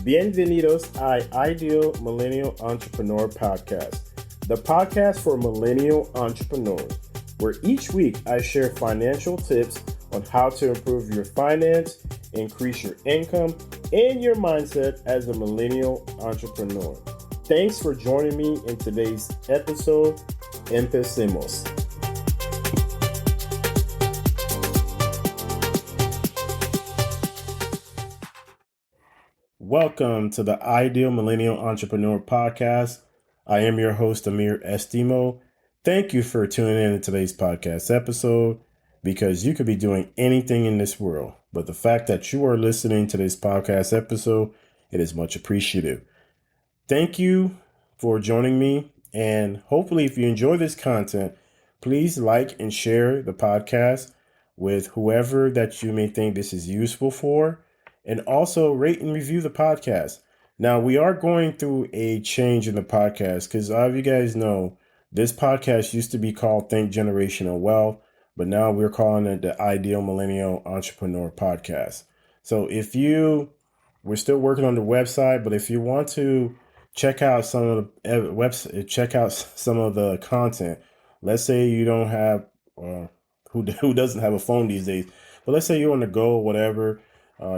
Bienvenidos a Ideal Millennial Entrepreneur Podcast, the podcast for millennial entrepreneurs, where each week I share financial tips on how to improve your finance, increase your income, and your mindset as a millennial entrepreneur. Thanks for joining me in today's episode. Empecemos. Welcome to the Ideal Millennial Entrepreneur Podcast. I am your host, Amir Estimo. Thank you for tuning in to today's podcast episode, because you could be doing anything in this world, but the fact that you are listening to this podcast episode, it is much appreciated. Thank you for joining me, and hopefully if you enjoy this content, please like and share the podcast with whoever that you may think this is useful for. And also rate and review the podcast. Now, we are going through a change in the podcast because all of you guys know this podcast used to be called Think Generational Wealth, but now we're calling it the Ideal Millennial Entrepreneur Podcast. So we're still working on the website, but if you want to check out some of the content, let's say you don't have, who doesn't have a phone these days, but let's say you're on the go or whatever.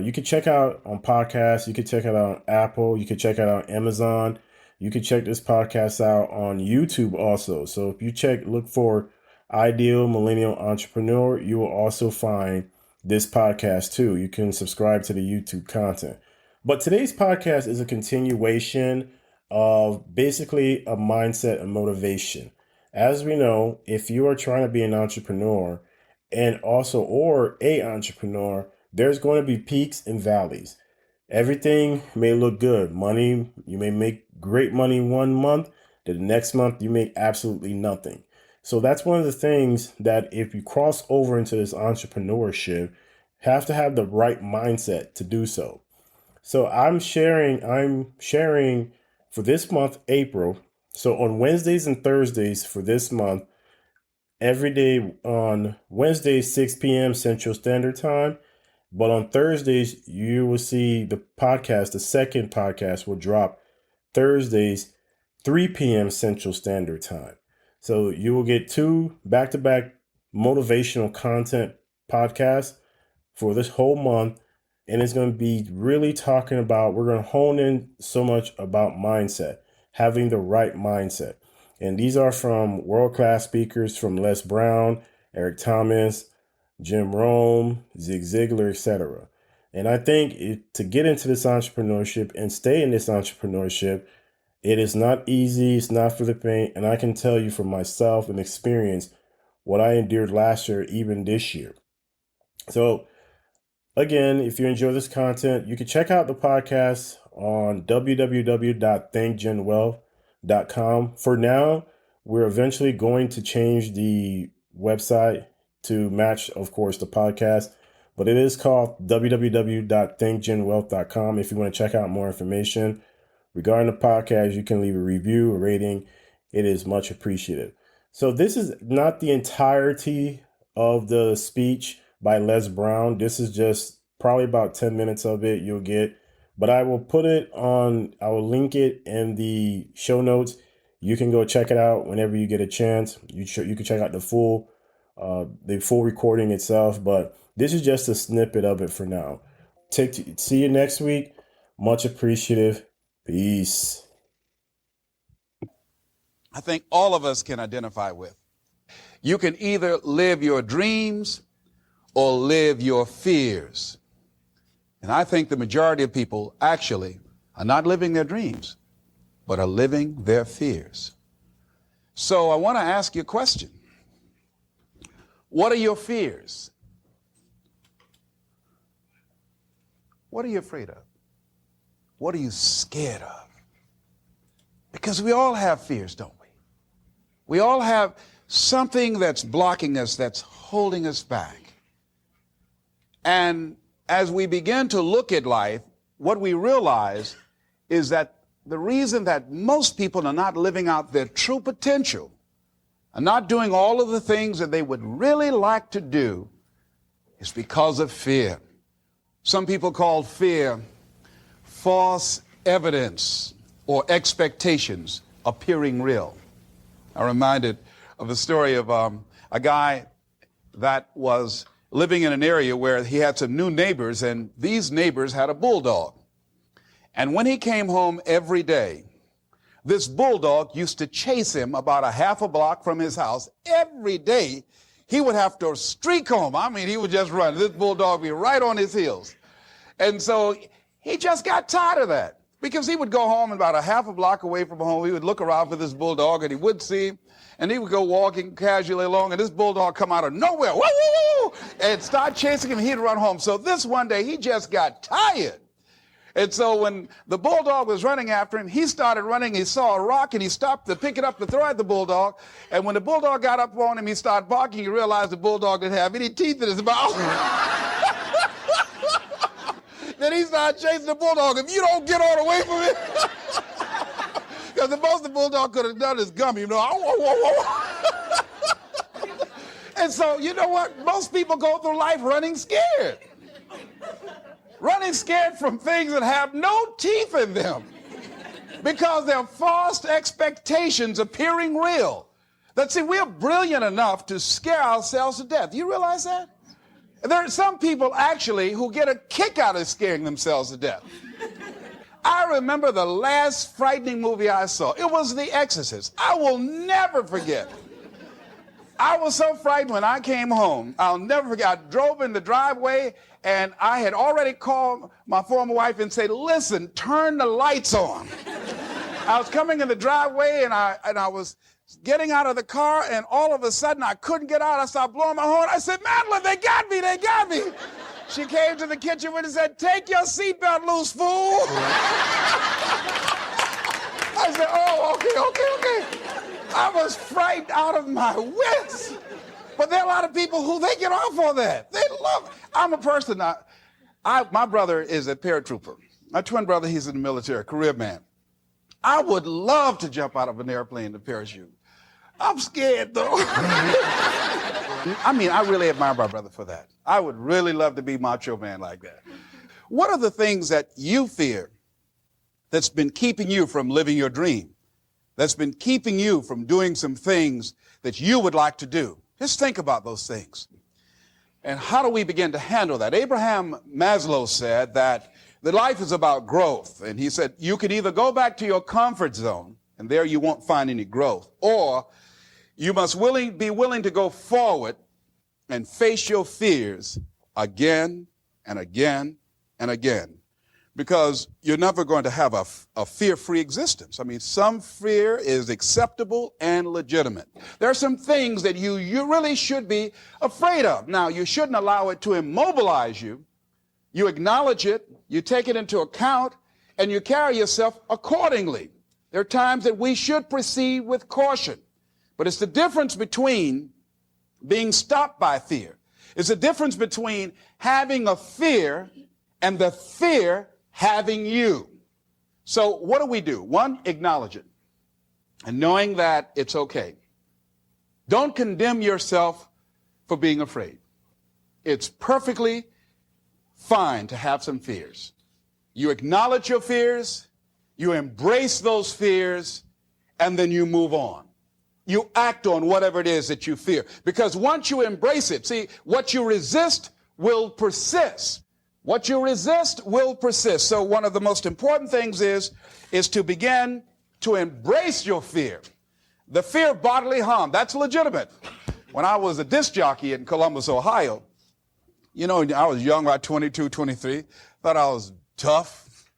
You can check out on podcasts. You can check it out on Apple. You can check it out on Amazon. You can check this podcast out on YouTube also. So if you look for Ideal Millennial Entrepreneur, you will also find this podcast too. You can subscribe to the YouTube content. But today's podcast is a continuation of basically a mindset and motivation. As we know, if you are trying to be an entrepreneur or an entrepreneur, there's going to be peaks and valleys. Everything may look good. Money, you may make great money one month. The next month, you make absolutely nothing. So that's one of the things that if you cross over into this entrepreneurship, have to have the right mindset to do so. So I'm sharing for this month, April. So on Wednesdays and Thursdays for this month, every day on Wednesdays, 6 p.m. Central Standard Time. But on Thursdays, you will see the second podcast will drop Thursdays, 3 p.m. Central Standard Time. So you will get two back-to-back motivational content podcasts for this whole month. And it's going to be really we're going to hone in so much about mindset, having the right mindset. And these are from world-class speakers from Les Brown, Eric Thomas, Jim Rohn, Zig Ziglar, etc. And I think to get into this entrepreneurship and stay in this entrepreneurship, it is not easy. It's not for the faint. And I can tell you from myself and experience what I endured last year, even this year. So again, if you enjoy this content, you can check out the podcast on www.thinkgenwealth.com. For now, we're eventually going to change the website to match, of course, the podcast, but it is called www.thinkgenwealth.com. If you want to check out more information regarding the podcast, you can leave a review, a rating. It is much appreciated. So this is not the entirety of the speech by Les Brown. This is just probably about 10 minutes of it you'll get, but I will link it in the show notes. You can go check it out whenever you get a chance. You can check out the full recording itself, but this is just a snippet of it for now. See you next week. Much appreciative. Peace. I think all of us can identify with. You can either live your dreams or live your fears. And I think the majority of people actually are not living their dreams, but are living their fears. So I want to ask you a question. What are your fears? What are you afraid of? What are you scared of? Because we all have fears, don't we? We all have something that's blocking us, that's holding us back. And as we begin to look at life, what we realize is that the reason that most people are not living out their true potential, are not doing all of the things that they would really like to do, is because of fear. Some people call fear false evidence or expectations appearing real. I'm reminded of a story of a guy that was living in an area where he had some new neighbors, and these neighbors had a bulldog. And when he came home every day, this bulldog used to chase him about a half a block from his house. Every day, he would have to streak home. I mean, he would just run. This bulldog would be right on his heels. And so he just got tired of that, because he would go home about a half a block away from home. He would look around for this bulldog, and he would see him, and he would go walking casually along, and this bulldog come out of nowhere, woo, woo, woo, and start chasing him. He'd run home. So this one day, he just got tired. And so when the bulldog was running after him, he started running. He saw a rock, and he stopped to pick it up to throw at the bulldog. And when the bulldog got up on him, he started barking. He realized the bulldog didn't have any teeth in his mouth. Then he started chasing the bulldog. If you don't get on away from it, because the most the bulldog could have done is gummy, you know. And so, you know what? Most people go through life running scared. Running scared from things that have no teeth in them, because they're false expectations appearing real. That, see, we're brilliant enough to scare ourselves to death. Do you realize that? There are some people actually who get a kick out of scaring themselves to death. I remember the last frightening movie I saw. It was The Exorcist. I will never forget. I was so frightened when I came home. I'll never forget. I drove in the driveway, and I had already called my former wife and said, listen, turn the lights on. I was coming in the driveway, and I was getting out of the car, and all of a sudden I couldn't get out. I started blowing my horn. I said, Madeline, they got me, they got me. She came to the kitchen and said, take your seatbelt loose, fool. I said, oh, okay. I was frightened out of my wits. But there are a lot of people who they get off on that. They love it. I'm a person, my brother is a paratrooper. My twin brother, he's in the military, career man. I would love to jump out of an airplane to parachute. I'm scared, though. I mean, I really admire my brother for that. I would really love to be macho man like that. What are the things that you fear that's been keeping you from living your dream? That's been keeping you from doing some things that you would like to do? Just think about those things. And how do we begin to handle that? Abraham Maslow said that life is about growth. And he said, you could either go back to your comfort zone, and there you won't find any growth, or you must be willing to go forward and face your fears again and again and again, because you're never going to have a fear-free existence. I mean, some fear is acceptable and legitimate. There are some things that you really should be afraid of. Now, you shouldn't allow it to immobilize you. You acknowledge it, you take it into account, and you carry yourself accordingly. There are times that we should proceed with caution. But it's the difference between being stopped by fear. It's the difference between having a fear and the fear having you. So what do? One, acknowledge it. And knowing that it's okay. Don't condemn yourself for being afraid. It's perfectly fine to have some fears. You acknowledge your fears, you embrace those fears, and then you move on. You act on whatever it is that you fear. Because once you embrace it, see, what you resist will persist. What you resist will persist. So one of the most important things is to begin to embrace your fear. The fear of bodily harm, that's legitimate. When I was a disc jockey in Columbus, Ohio, you know, I was young, about 22, 23, thought I was tough,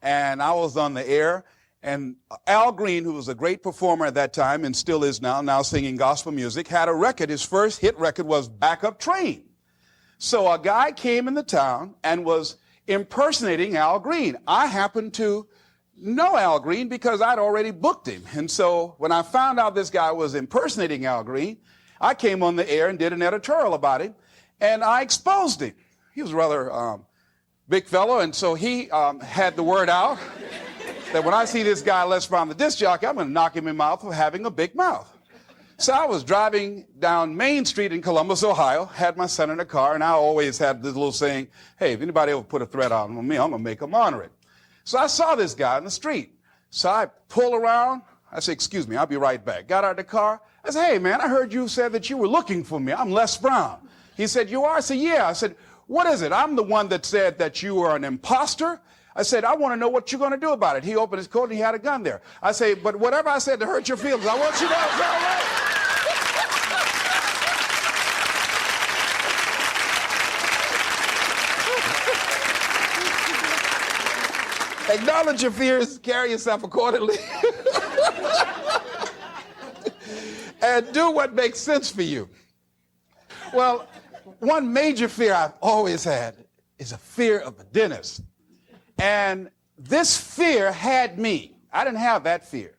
and I was on the air. And Al Green, who was a great performer at that time and still is now singing gospel music, had a record. His first hit record was Back Up Train. So a guy came in the town and was impersonating Al Green. I happened to know Al Green because I'd already booked him. And so when I found out this guy was impersonating Al Green, I came on the air and did an editorial about him, and I exposed him. He was a rather big fellow, and so he had the word out that when I see this guy Les Brown, the disc jockey, I'm going to knock him in the mouth for having a big mouth. So I was driving down Main Street in Columbus, Ohio, had my son in the car, and I always had this little saying, hey, if anybody ever put a threat on me, I'm going to make them honor it. So I saw this guy in the street. So I pull around. I said, excuse me, I'll be right back. Got out of the car. I said, hey, man, I heard you said that you were looking for me. I'm Les Brown. He said, you are? I said, yeah. I said, what is it? I'm the one that said that you are an imposter. I said, I want to know what you're going to do about it. He opened his coat and he had a gun there. I say, but whatever I said to hurt your feelings, I want you to know it's all right. Acknowledge your fears, carry yourself accordingly, and do what makes sense for you. Well, one major fear I've always had is a fear of the dentist. And this fear had me. I didn't have that fear.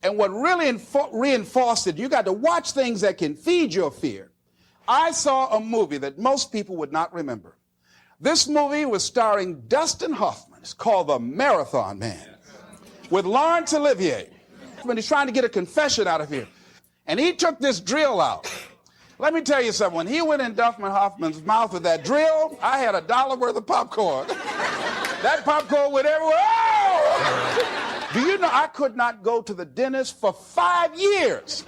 And what really reinforced it, you got to watch things that can feed your fear. I saw a movie that most people would not remember. This movie was starring Dustin Hoffman. It's called The Marathon Man with Laurence Olivier. When he's trying to get a confession out of here. And he took this drill out. Let me tell you something. When he went in Dustin Hoffman's mouth with that drill, I had $1 worth of popcorn. That popcorn went everywhere. Oh! Do you know I could not go to the dentist for 5 years?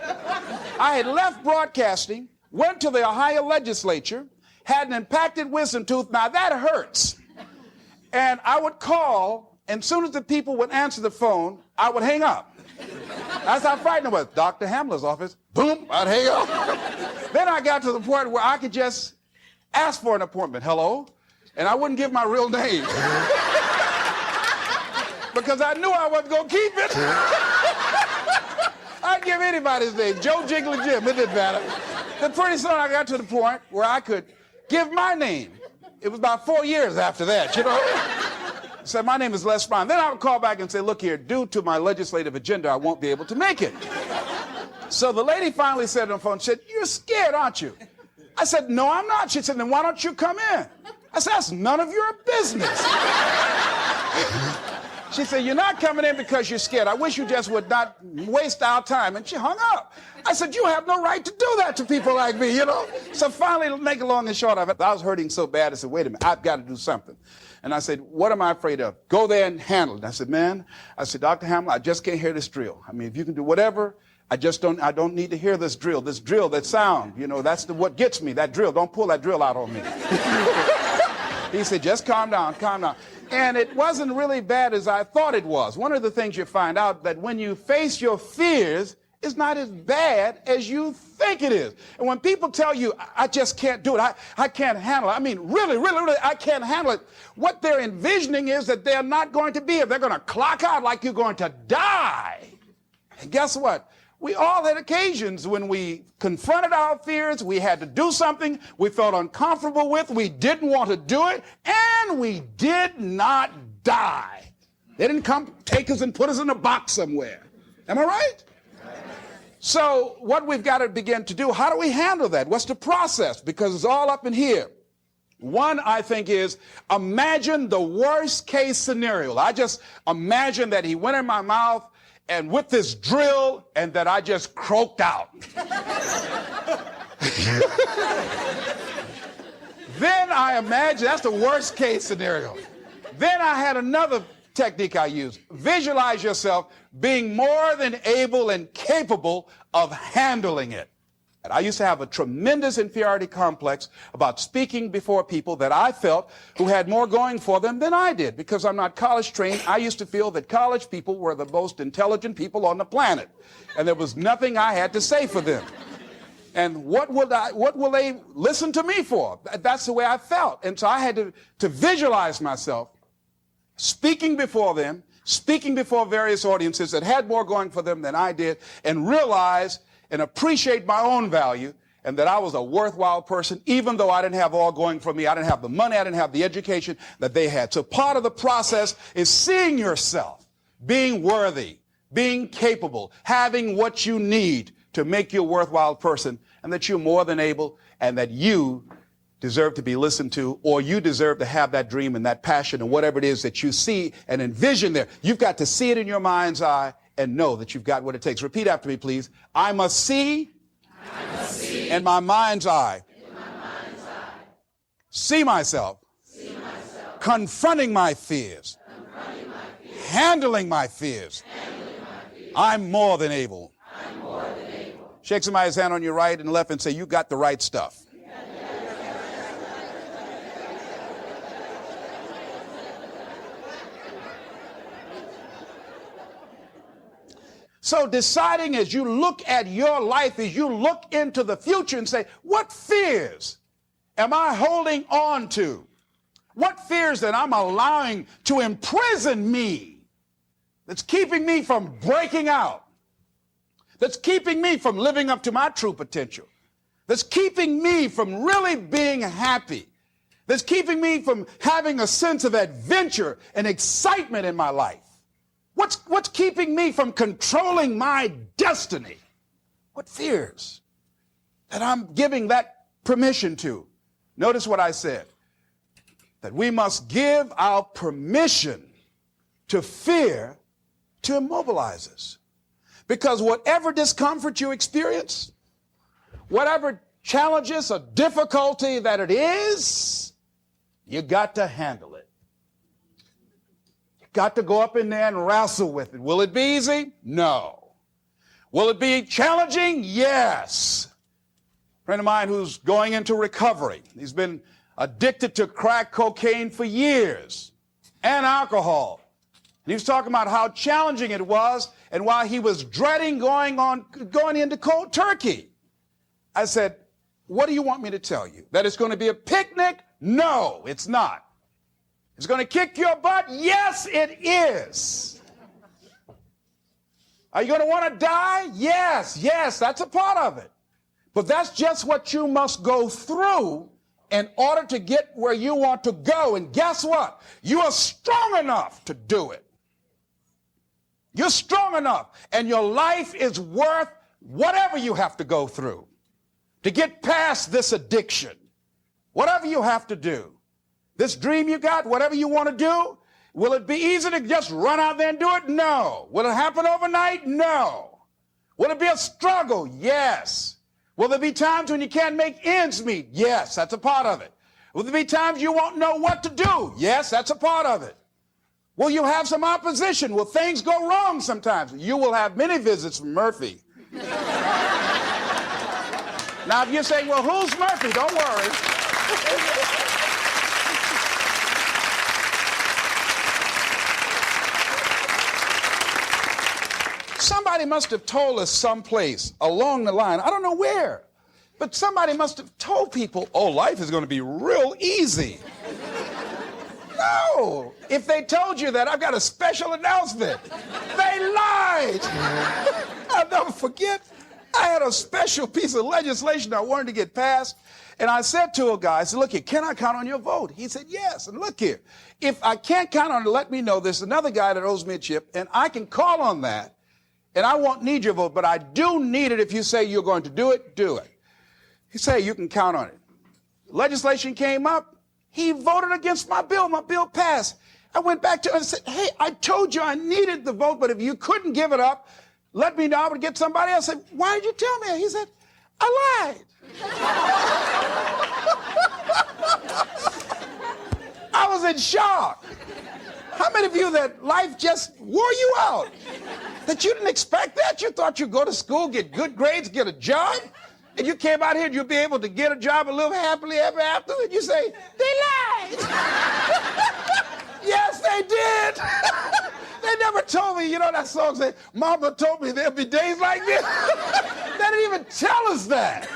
I had left broadcasting, went to the Ohio legislature, had an impacted wisdom tooth. Now that hurts. And I would call, and as soon as the people would answer the phone, I would hang up. That's how frightened I was. Dr. Hamler's office, boom, I'd hang up. Then I got to the point where I could just ask for an appointment. Hello? And I wouldn't give my real name. Because I knew I wasn't going to keep it. I'd give anybody's name. Joe Jiggly Jim, it didn't matter. Then pretty soon I got to the point where I could give my name. It was about 4 years after that, you know. I said, my name is Les Brown. Then I would call back and say, look here, due to my legislative agenda, I won't be able to make it. So the lady finally said on the phone, she said, you're scared, aren't you? I said, no, I'm not. She said, then why don't you come in? I said, that's none of your business. She said, you're not coming in because you're scared. I wish you just would not waste our time. And she hung up. I said, you have no right to do that to people like me, you know? So finally, make it long and short of it, I was hurting so bad, I said, wait a minute, I've got to do something. And I said, what am I afraid of? Go there and handle it. And I said, man, Dr. Hamler, I just can't hear this drill. I mean, if you can do whatever, I don't need to hear this drill, that sound, you know, that's what gets me, that drill. Don't pull that drill out on me. He said, just calm down, calm down. And it wasn't really bad as I thought it was. One of the things you find out that when you face your fears, it's not as bad as you think it is. And when people tell you, I just can't do it, I can't handle it, I mean, really, I can't handle it, what they're envisioning is that they're not going to be here. They're going to clock out like you're going to die. And guess what? We all had occasions when we confronted our fears, we had to do something we felt uncomfortable with, we didn't want to do it, and we did not die. They didn't come take us and put us in a box somewhere. Am I right? So what we've got to begin to do, how do we handle that? What's the process? Because it's all up in here. One, I think, is imagine the worst case scenario. I just imagine that he went in my mouth and with this drill and that I just croaked out. Then I imagine, that's the worst case scenario. Then I had another technique I used. Visualize yourself being more than able and capable of handling it. And I used to have a tremendous inferiority complex about speaking before people that I felt who had more going for them than I did. Because I'm not college trained, I used to feel that college people were the most intelligent people on the planet. And there was nothing I had to say for them. And what will they listen to me for? That's the way I felt. And so I had to visualize myself speaking before them, speaking before various audiences that had more going for them than I did, and realize and appreciate my own value and that I was a worthwhile person, even though I didn't have all going for me. I didn't have the money, I didn't have the education that they had. So part of the process is seeing yourself, being worthy, being capable, having what you need to make you a worthwhile person, and that you're more than able, and that you deserve to be listened to, or you deserve to have that dream and that passion and whatever it is that you see and envision there. You've got to see it in your mind's eye and know that you've got what it takes. Repeat after me, please. I must see in my mind's eye. See myself confronting my fears handling my fears. I'm more than able. Shake somebody's hand on your right and left and say, you got the right stuff. So deciding as you look at your life, as you look into the future and say, what fears am I holding on to? What fears that I'm allowing to imprison me, that's keeping me from breaking out, that's keeping me from living up to my true potential, that's keeping me from really being happy, that's keeping me from having a sense of adventure and excitement in my life? What's keeping me from controlling my destiny? What fears that I'm giving that permission to? Notice what I said, that we must give our permission to fear to immobilize us. Because whatever discomfort you experience, whatever challenges or difficulty that it is, you got to handle it. Got to go up in there and wrestle with it. Will it be easy? No. Will it be challenging? Yes. A friend of mine who's going into recovery. He's been addicted to crack cocaine for years and alcohol. And he was talking about how challenging it was and why he was dreading going into cold turkey. I said, what do you want me to tell you? That it's going to be a picnic? No, it's not. It's going to kick your butt? Yes, it is. Are you going to want to die? Yes, that's a part of it. But that's just what you must go through in order to get where you want to go. And guess what? You are strong enough to do it. You're strong enough, and your life is worth whatever you have to go through to get past this addiction. Whatever you have to do. This dream you got, whatever you want to do, will it be easy to just run out there and do it? No. Will it happen overnight? No. Will it be a struggle? Yes. Will there be times when you can't make ends meet? Yes, that's a part of it. Will there be times you won't know what to do? Yes, that's a part of it. Will you have some opposition? Will things go wrong sometimes? You will have many visits from Murphy. Now, if you're saying, well, who's Murphy? Don't worry. Somebody must have told us someplace along the line, I don't know where, but somebody must have told people, oh, life is going to be real easy. No. If they told you that, I've got a special announcement. They lied. I'll never forget. I had a special piece of legislation I wanted to get passed. And I said to a guy, I said, look here, can I count on your vote? He said, yes. And look here, if I can't count on it, let me know. There's another guy that owes me a chip, and I can call on that. And I won't need your vote, but I do need it. If you say you're going to do it, do it. He said, you can count on it. Legislation came up. He voted against my bill. My bill passed. I went back to him and said, hey, I told you I needed the vote, but if you couldn't give it up, let me know. I would get somebody else. I said, why did you tell me? He said, I lied. I was in shock. How many of you that life just wore you out? That you didn't expect that? You thought you'd go to school, get good grades, get a job, and you came out here and you'd be able to get a job and live happily ever after, and you say, they lied. Yes, they did. They never told me, you know that song said, Mama told me there'll be days like this. They didn't even tell us that.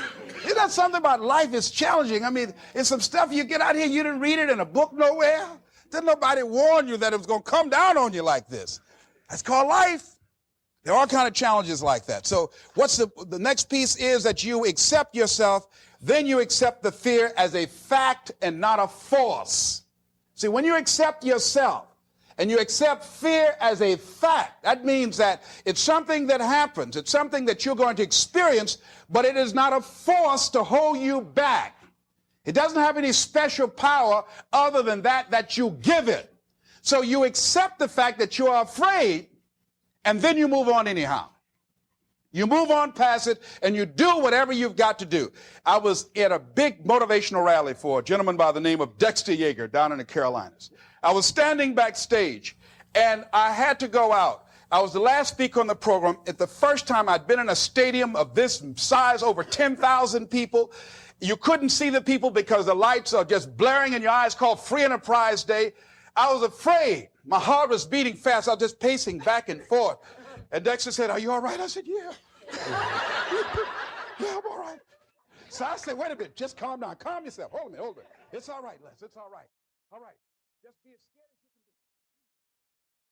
Isn't that something about life is challenging? I mean, it's some stuff you get out here, you didn't read it in a book nowhere. Didn't nobody warn you that it was going to come down on you like this. That's called life. There are all kinds of challenges like that. So what's the next piece is that you accept yourself, then you accept the fear as a fact and not a force. See, when you accept yourself and you accept fear as a fact, that means that it's something that happens. It's something that you're going to experience, but it is not a force to hold you back. It doesn't have any special power other than that you give it. So you accept the fact that you are afraid, and then you move on anyhow. You move on past it, and you do whatever you've got to do. I was at a big motivational rally for a gentleman by the name of Dexter Yeager down in the Carolinas. I was standing backstage, And I had to go out. I was the last speaker on the program. It's the first time I'd been in a stadium of this size, over 10,000 people. You couldn't see the people because the lights are just blaring in your eyes, called Free Enterprise Day. I was afraid. My heart was beating fast. I was just pacing back and forth. And Dexter said, "Are you all right?" I said, "Yeah." "Yeah, I'm all right." So I said, "Wait a minute. Just calm down. Calm yourself. Hold a minute. Hold a minute. It's all right, Les. It's all right. All right. Just be scared."